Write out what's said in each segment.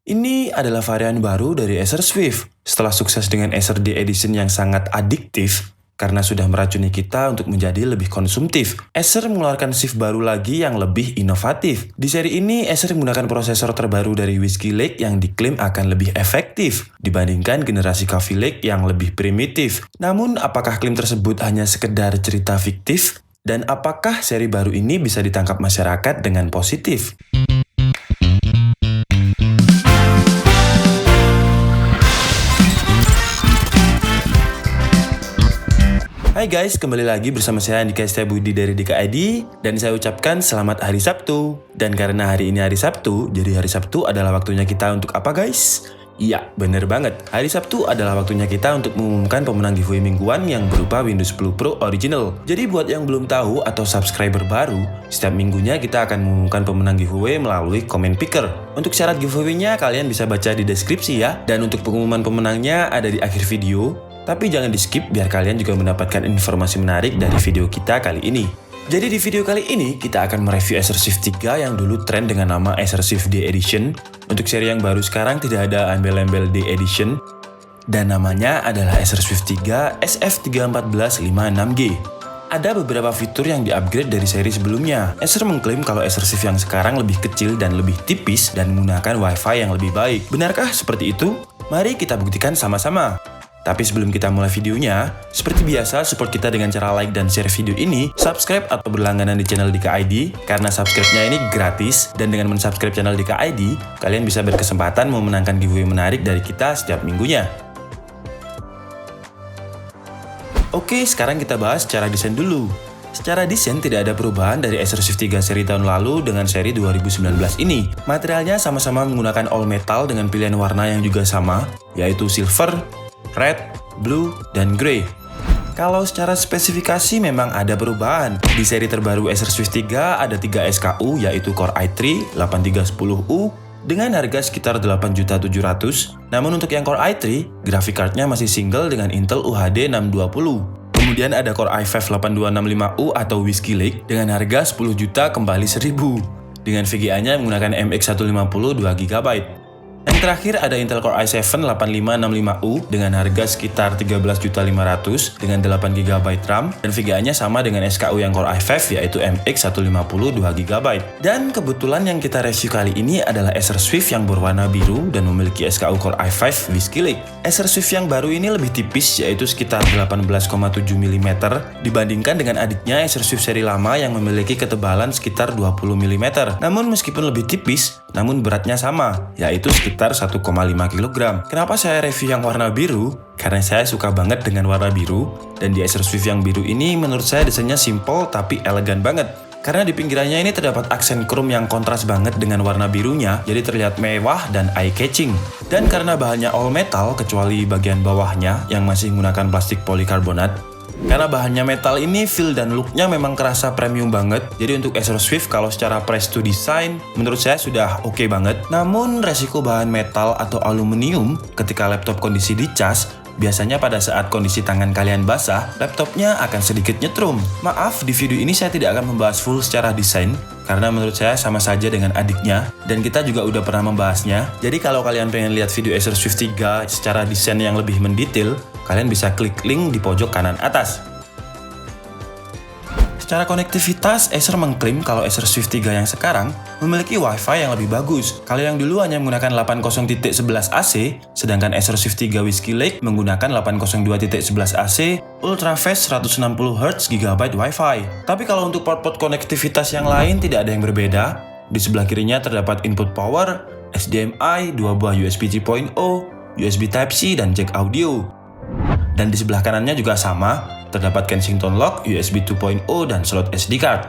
Ini adalah varian baru dari Acer Swift. Setelah sukses dengan Acer D Edition yang sangat adiktif, karena sudah meracuni kita untuk menjadi lebih konsumtif, Acer mengeluarkan Swift baru lagi yang lebih inovatif. Di seri ini, Acer menggunakan prosesor terbaru dari Whiskey Lake yang diklaim akan lebih efektif dibandingkan generasi Coffee Lake yang lebih primitif. Namun, apakah klaim tersebut hanya sekedar cerita fiktif? Dan apakah seri baru ini bisa ditangkap masyarakat dengan positif? Hai guys, kembali lagi bersama saya Andika Setiabudi dari Dika ID, dan saya ucapkan selamat hari Sabtu. Dan karena hari ini hari Sabtu, jadi hari Sabtu adalah waktunya kita untuk apa guys? Iya, bener banget. Hari Sabtu adalah waktunya kita untuk mengumumkan pemenang giveaway mingguan yang berupa Windows 10 Pro Original. Jadi buat yang belum tahu atau subscriber baru, setiap minggunya kita akan mengumumkan pemenang giveaway melalui comment picker. Untuk syarat giveaway-nya kalian bisa baca di deskripsi ya. Dan untuk pengumuman pemenangnya ada di akhir video. Tapi jangan di skip biar kalian juga mendapatkan informasi menarik dari video kita kali ini. Jadi di video kali ini kita akan mereview Acer Swift 3 yang dulu tren dengan nama Acer Swift D Edition. Untuk seri yang baru sekarang tidak ada embel-embel D Edition. Dan namanya adalah Acer Swift 3 SF31456G. Ada beberapa fitur yang di-upgrade dari seri sebelumnya. Acer mengklaim kalau Acer Swift yang sekarang lebih kecil dan lebih tipis dan menggunakan Wi-Fi yang lebih baik. Benarkah seperti itu? Mari kita buktikan sama-sama. Tapi sebelum kita mulai videonya, seperti biasa support kita dengan cara like dan share video ini, subscribe atau berlangganan di channel Dika ID, karena subscribe-nya ini gratis, dan dengan mensubscribe channel Dika ID, kalian bisa berkesempatan memenangkan giveaway menarik dari kita setiap minggunya. Oke, sekarang kita bahas secara desain dulu. Secara desain tidak ada perubahan dari Acer Swift 3 seri tahun lalu dengan seri 2019 ini. Materialnya sama-sama menggunakan all metal dengan pilihan warna yang juga sama, yaitu silver, red, blue, dan grey. Kalau secara spesifikasi memang ada perubahan. Di seri terbaru Acer Swift 3 ada 3 SKU yaitu Core i3 8310U dengan harga sekitar 8.700.000. Namun untuk yang Core i3, graphic card-nya masih single dengan Intel UHD 620. Kemudian ada Core i5 8265U atau Whiskey Lake dengan harga 10 juta kembali 1000. Dengan VGA-nya menggunakan MX150 2GB. Yang terakhir ada Intel Core i7 8565U dengan harga sekitar 13.500.000 dengan 8GB RAM dan VGA-nya sama dengan SKU yang Core i5 yaitu MX150 2GB. Dan kebetulan yang kita review kali ini adalah Acer Swift yang berwarna biru dan memiliki SKU Core i5 Whiskey Lake. Acer Swift yang baru ini lebih tipis yaitu sekitar 18,7 mm dibandingkan dengan adiknya Acer Swift seri lama yang memiliki ketebalan sekitar 20 mm. Namun meskipun lebih tipis, namun beratnya sama, yaitu sekitar 1,5 kg. Kenapa saya review yang warna biru? Karena saya suka banget dengan warna biru, dan di Acer Swift yang biru ini menurut saya desainnya simple tapi elegan banget. Karena di pinggirannya ini terdapat aksen chrome yang kontras banget dengan warna birunya, jadi terlihat mewah dan eye-catching. Dan karena bahannya all metal, kecuali bagian bawahnya yang masih menggunakan plastik polikarbonat, karena bahannya metal ini, feel dan look-nya memang kerasa premium banget. Jadi untuk Acer Swift kalau secara price to design, menurut saya sudah oke banget. Namun resiko bahan metal atau aluminium ketika laptop kondisi dicas, biasanya pada saat kondisi tangan kalian basah, laptopnya akan sedikit nyetrum. Maaf, di video ini saya tidak akan membahas full secara desain, karena menurut saya sama saja dengan adiknya, dan kita juga udah pernah membahasnya. Jadi kalau kalian pengen lihat video Acer Swift 3 secara desain yang lebih mendetail, kalian bisa klik link di pojok kanan atas. Secara konektivitas, Acer mengklaim kalau Acer Swift 3 yang sekarang memiliki Wi-Fi yang lebih bagus. Kalau yang dulu hanya menggunakan 80.11ac, sedangkan Acer Swift 3 Whiskey Lake menggunakan 802.11ac Ultra Fast 160Hz GB Wi-Fi. Tapi kalau untuk port-port konektivitas yang lain tidak ada yang berbeda. Di sebelah kirinya terdapat input power, HDMI, 2 buah USB 3.0, USB Type-C, dan jack audio. Dan di sebelah kanannya juga sama, terdapat Kensington lock, USB 2.0, dan slot SD card.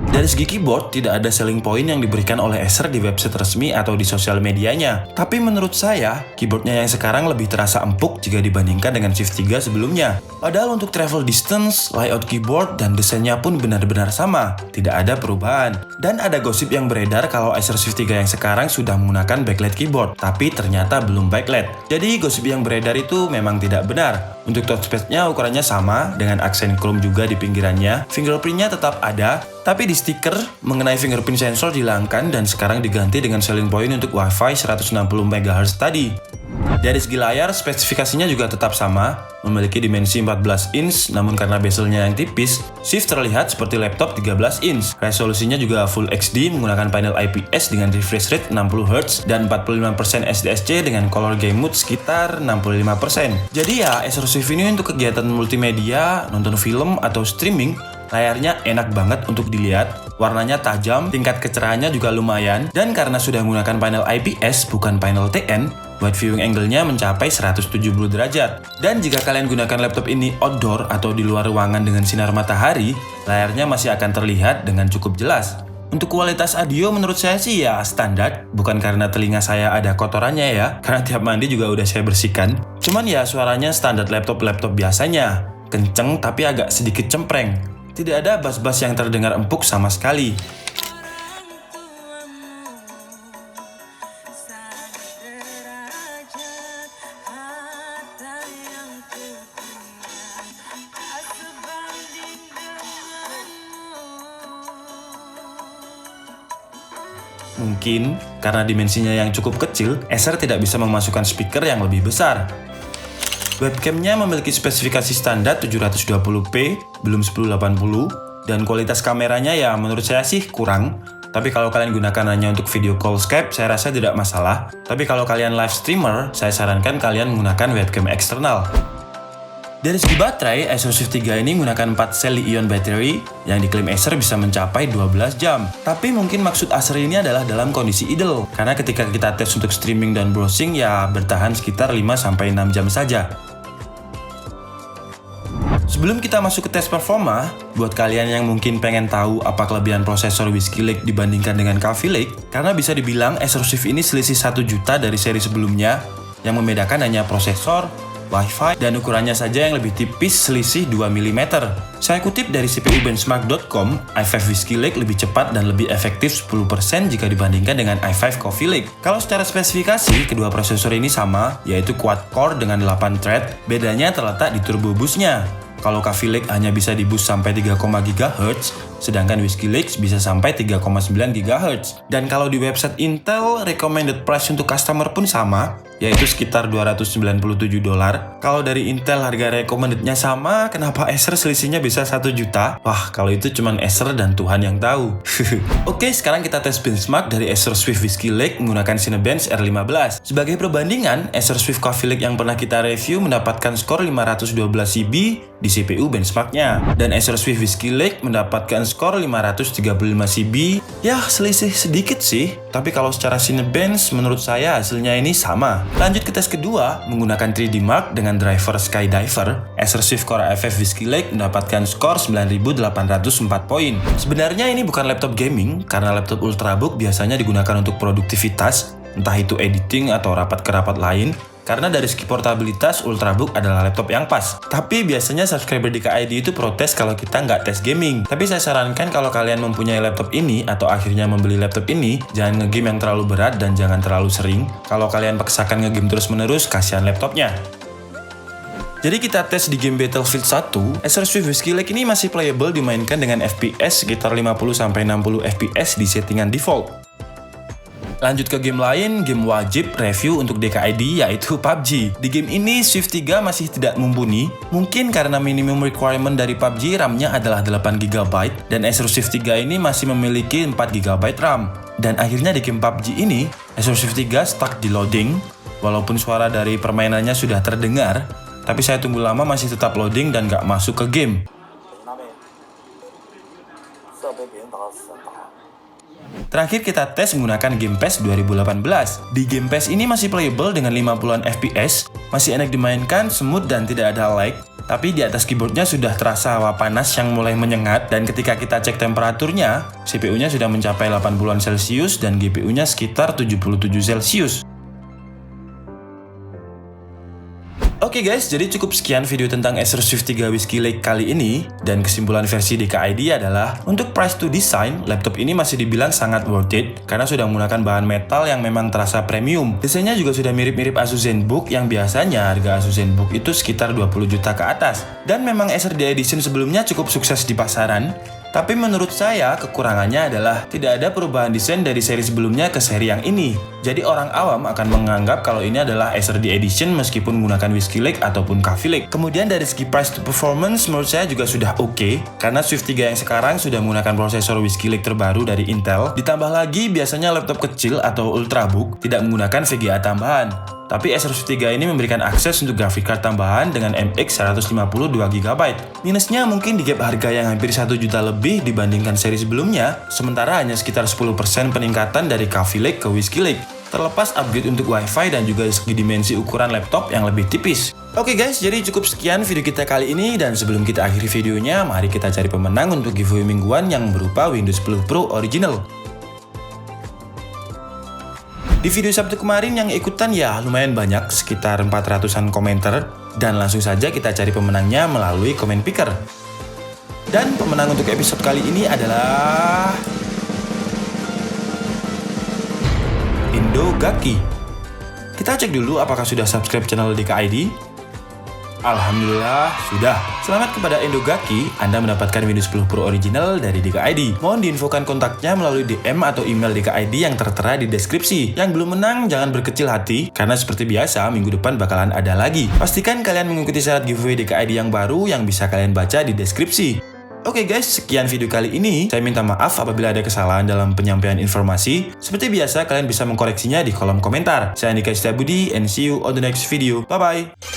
Dari segi keyboard, tidak ada selling point yang diberikan oleh Acer di website resmi atau di sosial medianya. Tapi menurut saya, keyboardnya yang sekarang lebih terasa empuk jika dibandingkan dengan Swift 3 sebelumnya. Padahal untuk travel distance, layout keyboard, dan desainnya pun benar-benar sama. Tidak ada perubahan. Dan ada gosip yang beredar kalau Acer Swift 3 yang sekarang sudah menggunakan backlight keyboard, tapi ternyata belum backlight. Jadi gosip yang beredar itu memang tidak benar. Untuk touchpadnya ukurannya sama, dengan aksen chrome juga di pinggirannya. Fingerprintnya tetap ada, tapi di stiker mengenai fingerprint sensor dihilangkan dan sekarang diganti dengan selling point untuk Wi-Fi 160 MHz tadi. Dari segi layar, spesifikasinya juga tetap sama, memiliki dimensi 14 inch, namun karena bezelnya yang tipis, Swift terlihat seperti laptop 13 inch. Resolusinya juga Full HD menggunakan panel IPS dengan refresh rate 60Hz dan 45% SDSC dengan color game mode sekitar 65%. Jadi ya, Acer Swift ini untuk kegiatan multimedia, nonton film, atau streaming, layarnya enak banget untuk dilihat, warnanya tajam, tingkat kecerahannya juga lumayan, dan karena sudah menggunakan panel IPS bukan panel TN, wide viewing angle-nya mencapai 170 derajat. Dan jika kalian gunakan laptop ini outdoor atau di luar ruangan dengan sinar matahari, layarnya masih akan terlihat dengan cukup jelas. Untuk kualitas audio menurut saya sih ya standar, bukan karena telinga saya ada kotorannya ya, karena tiap mandi juga udah saya bersihkan. Cuman ya suaranya standar laptop-laptop biasanya, kenceng tapi agak sedikit cempreng. Tidak ada bass-bass yang terdengar empuk sama sekali. Mungkin karena dimensinya yang cukup kecil, Acer tidak bisa memasukkan speaker yang lebih besar. Webcamnya memiliki spesifikasi standar 720p, belum 1080, dan kualitas kameranya ya menurut saya sih kurang. Tapi kalau kalian gunakan hanya untuk video call Skype, saya rasa tidak masalah. Tapi kalau kalian live streamer, saya sarankan kalian menggunakan webcam eksternal. Dari segi baterai, Acer Swift 3 ini menggunakan 4 sel Li-ion battery yang diklaim Acer bisa mencapai 12 jam. Tapi mungkin maksud Acer ini adalah dalam kondisi idle, karena ketika kita tes untuk streaming dan browsing ya bertahan sekitar 5-6 jam saja. Sebelum kita masuk ke tes performa, buat kalian yang mungkin pengen tahu apa kelebihan prosesor Whiskey Lake dibandingkan dengan Coffee Lake, karena bisa dibilang Acer Swift ini selisih 1 juta dari seri sebelumnya, yang membedakan hanya prosesor, Wi-Fi, dan ukurannya saja yang lebih tipis selisih 2 mm. Saya kutip dari cpubenchmark.com, i5 Whiskey Lake lebih cepat dan lebih efektif 10% jika dibandingkan dengan i5 Coffee Lake. Kalau secara spesifikasi, kedua prosesor ini sama, yaitu quad-core dengan 8 thread, bedanya terletak di turbo boost-nya. Kalau Coffee Lake hanya bisa di-boost sampai 3, GHz, sedangkan Whiskey Lake bisa sampai 3,9 GHz. Dan kalau di website Intel, recommended price untuk customer pun sama, yaitu sekitar $297. Kalau dari Intel harga recommended-nya sama, kenapa Acer selisihnya bisa 1 juta? Wah, kalau itu cuman Acer dan Tuhan yang tahu. Oke, sekarang kita tes benchmark dari Acer Swift Whiskey Lake menggunakan Cinebench R15. Sebagai perbandingan, Acer Swift Coffee Lake yang pernah kita review mendapatkan skor 512 CB di CPU benchmarknya. Dan Acer Swift Whiskey Lake mendapatkan skor 535 CB. Ya, selisih sedikit sih. Tapi kalau secara Cinebench, menurut saya hasilnya ini sama. Lanjut ke tes kedua, menggunakan 3D Mark dengan driver Skydiver, Acer Swift Core i5 Whiskey Lake mendapatkan skor 9.804 poin. Sebenarnya ini bukan laptop gaming, karena laptop Ultrabook biasanya digunakan untuk produktivitas, entah itu editing atau rapat ke rapat lain, karena dari segi portabilitas, Ultrabook adalah laptop yang pas. Tapi biasanya subscriber di KID itu protes kalau kita nggak tes gaming. Tapi saya sarankan kalau kalian mempunyai laptop ini atau akhirnya membeli laptop ini, jangan ngegame yang terlalu berat dan jangan terlalu sering. Kalau kalian paksakan ngegame terus-menerus, kasihan laptopnya. Jadi kita tes di game Battlefield 1, Acer Swift Whiskey Lake ini masih playable dimainkan dengan FPS sekitar 50-60 FPS di settingan default. Lanjut ke game lain, game wajib review untuk DKID yaitu PUBG. Di game ini Swift 3 masih tidak mumpuni, mungkin karena minimum requirement dari PUBG RAM-nya adalah 8GB dan Acer Swift 3 ini masih memiliki 4GB RAM. Dan akhirnya di game PUBG ini, Acer Swift 3 stuck di loading, walaupun suara dari permainannya sudah terdengar, tapi saya tunggu lama masih tetap loading dan gak masuk ke game. Terakhir kita tes menggunakan Game Pass 2018. Di Game Pass ini masih playable dengan 50-an FPS, masih enak dimainkan, smooth dan tidak ada lag. Tapi di atas keyboardnya sudah terasa hawa panas yang mulai menyengat dan ketika kita cek temperaturnya, CPU-nya sudah mencapai 80-an Celcius dan GPU-nya sekitar 77 Celcius. Oke, Oke guys, jadi cukup sekian video tentang Acer Swift 3 Whiskey Lake kali ini. Dan kesimpulan versi DKID adalah, untuk price to design, laptop ini masih dibilang sangat worth it karena sudah menggunakan bahan metal yang memang terasa premium. Desainnya juga sudah mirip-mirip Asus ZenBook yang biasanya harga Asus ZenBook itu sekitar 20 juta ke atas. Dan memang Acer di edition sebelumnya cukup sukses di pasaran. Tapi menurut saya, kekurangannya adalah tidak ada perubahan desain dari seri sebelumnya ke seri yang ini. Jadi orang awam akan menganggap kalau ini adalah Acer di edition meskipun menggunakan Whiskey Lake ataupun Coffee Lake. Kemudian dari segi price to performance menurut saya juga sudah oke, karena Swift 3 yang sekarang sudah menggunakan prosesor Whiskey Lake terbaru dari Intel. Ditambah lagi biasanya laptop kecil atau Ultrabook tidak menggunakan VGA tambahan. Tapi Acer Swift 3 ini memberikan akses untuk graphic card tambahan dengan MX 152GB. Minusnya mungkin di gap harga yang hampir 1 juta lebih dibandingkan seri sebelumnya, sementara hanya sekitar 10% peningkatan dari Coffee Lake ke Whiskey Lake. Terlepas upgrade untuk WiFi dan juga segi dimensi ukuran laptop yang lebih tipis. Oke guys, jadi cukup sekian video kita kali ini, dan sebelum kita akhiri videonya, mari kita cari pemenang untuk giveaway mingguan yang berupa Windows 10 Pro Original. Di video Sabtu kemarin yang ikutan ya lumayan banyak, sekitar 400-an komentar, dan langsung saja kita cari pemenangnya melalui comment picker. Dan pemenang untuk episode kali ini adalah Indogaki. Kita cek dulu apakah sudah subscribe channel DKID. Alhamdulillah sudah. Selamat kepada Indogaki, Anda mendapatkan Windows 10 Pro Original dari DKID. Mohon diinfokan kontaknya melalui DM atau email DKID yang tertera di deskripsi. Yang belum menang jangan berkecil hati, karena seperti biasa minggu depan bakalan ada lagi. Pastikan kalian mengikuti syarat giveaway DKID yang baru yang bisa kalian baca di deskripsi. Oke guys, sekian video kali ini. Saya minta maaf apabila ada kesalahan dalam penyampaian informasi. Seperti biasa, kalian bisa mengkoreksinya di kolom komentar. Saya Andika Setiabudi, and see you on the next video. Bye-bye!